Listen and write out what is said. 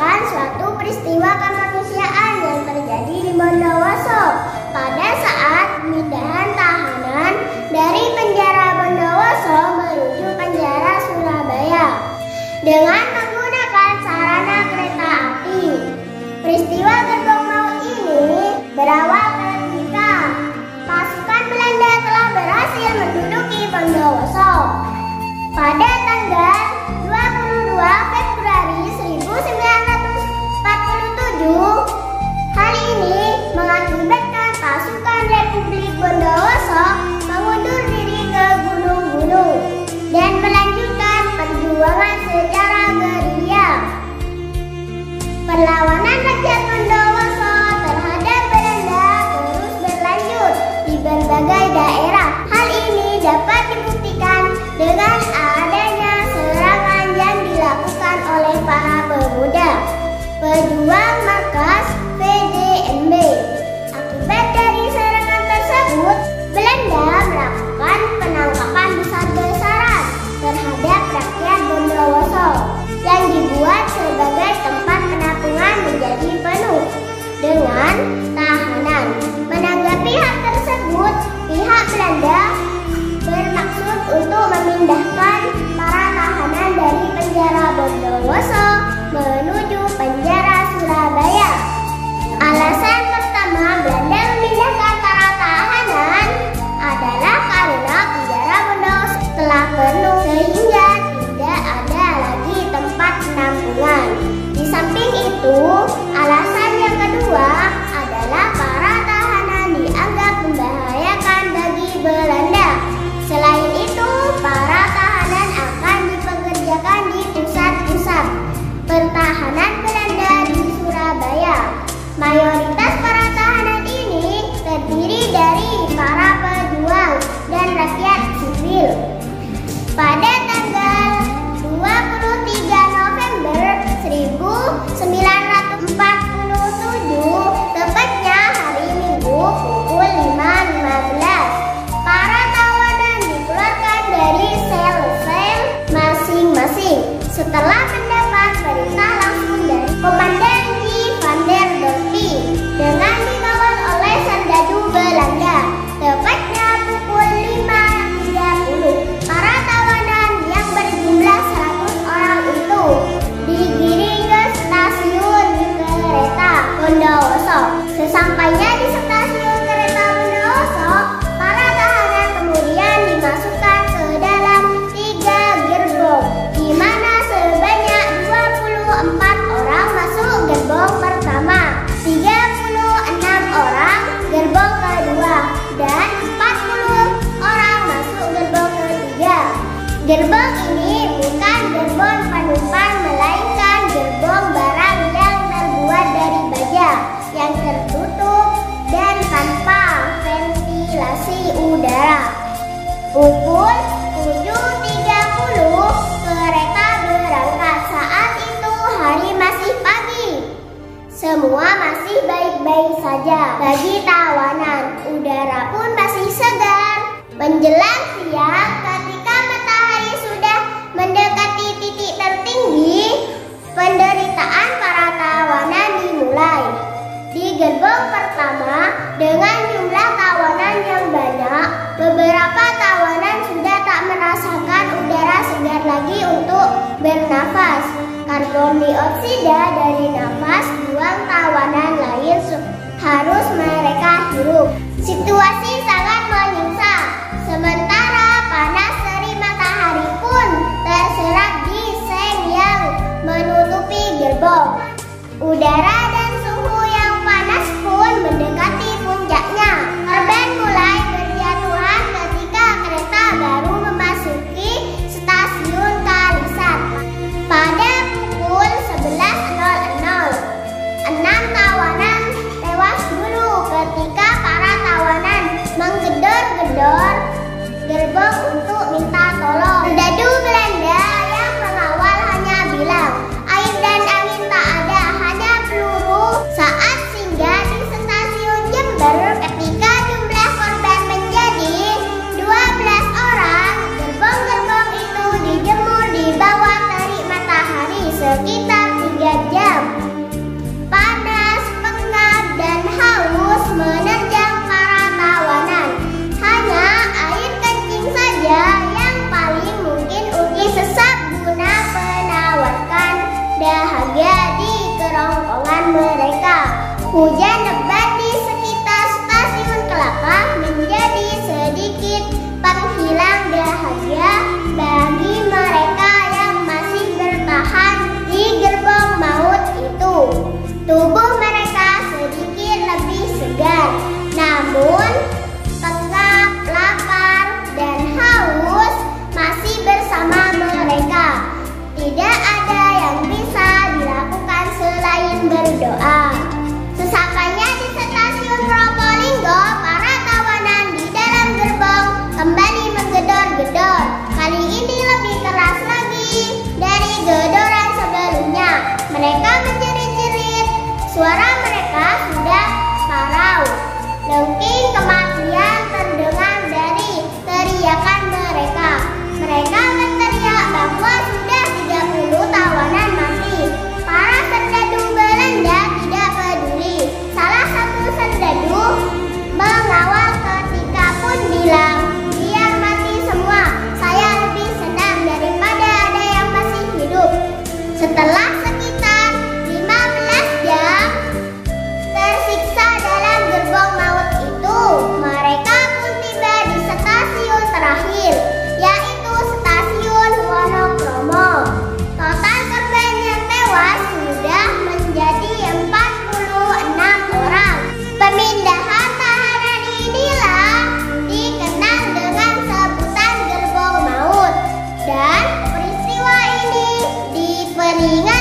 merupakan suatu peristiwa kemanusiaan yang terjadi di Bondowoso pada saat pemindahan tahanan dari penjara Bondowoso menuju penjara Surabaya dengan menggunakan sarana kereta api. Peristiwa gerbong maut ini berawal ketika pasukan Belanda telah berhasil menduduki Bondowoso pada tanggal 22 Februari 1947. Hal ini mengakibatkan pasukan Republik Bondowoso mengundur diri ke gunung-gunung dan melanjutkan perjuangan secara gerilya. Perlawanan rakyat Bondowoso terhadap Belanda terus berlanjut di berbagai daerah. Hal ini dapat dibuktikan dengan adanya serangan yang dilakukan oleh para pemuda pejuang markas VDNB. Akibat dari serangan tersebut, Belanda melakukan penangkapan besar-besaran terhadap rakyat Bondowoso yang dibuat sebagai tempat penampungan menjadi penuh dengan tahanan. Menanggapi hal tersebut, pihak Belanda bermaksud untuk memindahkan para tahanan dari penjara Bondowoso menuju penjara Surabaya. Alasan pertama Belanda memindahkan para tahanan adalah karena penjara Bondowoso telah penuh sehingga tidak ada lagi tempat penampungan. Di samping itu, alasan yang kedua adalah para tahanan dianggap membahayakan bagi Belanda. Selain itu, para tahanan akan dipekerjakan di pusat-pusat pertahanan Belanda di Surabaya. Mayoritas para tahanan ini terdiri dari para pejuang dan rakyat sipil. Pada tanggal 23 November 1947, tepatnya hari Minggu pukul 5.15, para tahanan dikeluarkan dari sel-sel masing-masing setelah mendapat perintah langsung dari Komandan J. van der Dorpy dengan dikawal oleh serdadu Belanda. Tepatnya pukul 5.30, para tahanan yang berjumlah 100 orang itu digiring ke stasiun kereta Bondowoso. Sesampainya di stasiun kereta Bondowoso, para tahanan kemudian dimasukkan ke dalam 3 gerbong, di mana sebanyak 24 orang masuk gerbong pertama, 36 orang gerbong kedua, dan 40 orang masuk gerbong ketiga. Gerbong ini bukan gerbong penumpang, melainkan gerbong barang yang terbuat dari baja yang tertutup dan tanpa ventilasi udara. Pukul 7.30 kereta berangkat. Saat itu hari masih pagi. Semua masih baik-baik saja bagi tawanan. Udara pun masih segar. Menjelang siang, ketika matahari sudah mendekati titik tertinggi, penderitaan para tawanan dimulai. Di gerbong pertama, dengan jumlah tawanan yang banyak, beberapa tawanan sudah tak merasakan udara segar lagi untuk bernafas. Karbon dioksida dari nafas buang tawanan lain harus mereka hirup. Situasi sangat menyiksa. Sementara panas terik matahari pun terserap di seng yang menutupi gerbong. Udara dan suhu yang panas pun mendekati puncaknya. Korban mulai berjatuhan ketika kereta baru memasuki stasiun Kalisan. Pada pukul 11.00, 6 tawanan tewas dulu ketika para tawanan menggedor-gedor gerbong untuk minta tolong. Serdadu Belanda yang mengawal hanya bilang, air dan angin tak ada, hanya peluru. Saat singgah di stasiun Jember, ketika jumlah korban menjadi 12 orang, gerbong-gerbong itu dijemur di bawah terik matahari sekitar 3 jam. Hujan lebat di sekitar stasiun Kelapa menjadi sedikit penghilang dahaga bagi mereka yang masih bertahan di gerbong maut itu. Tubuh mereka sedikit lebih segar, namun pengap, lapar, dan haus masih bersama mereka. Tidak ada yang bisa dilakukan selain berdoa. Sesampainya di stasiun Probolinggo, para tawanan di dalam gerbong kembali menggedor-gedor. Kali ini lebih keras lagi dari gedoran sebelumnya. Mereka menjerit-jerit. Suara mereka sudah parau. Lengking kematian terdengar dari teriakan mereka. Mereka berteriak bahwa sudah 30 tawanan mati. Para serdadu Belanda tidak peduli. Salah satu serdadu mengawal ketika pun bilang, biar mati semua, saya lebih senang daripada ada yang masih hidup. Setelah sekitar 15 jam tersiksa dalam gerbong maut itu, mereka pun tiba di stasiun terakhir, yaitu stasiun Wonokromo. Total korban yang tewas sudah menjadi 46 orang. Pemindahan tahanan inilah dikenal dengan sebutan gerbong maut, dan peristiwa ini diperingat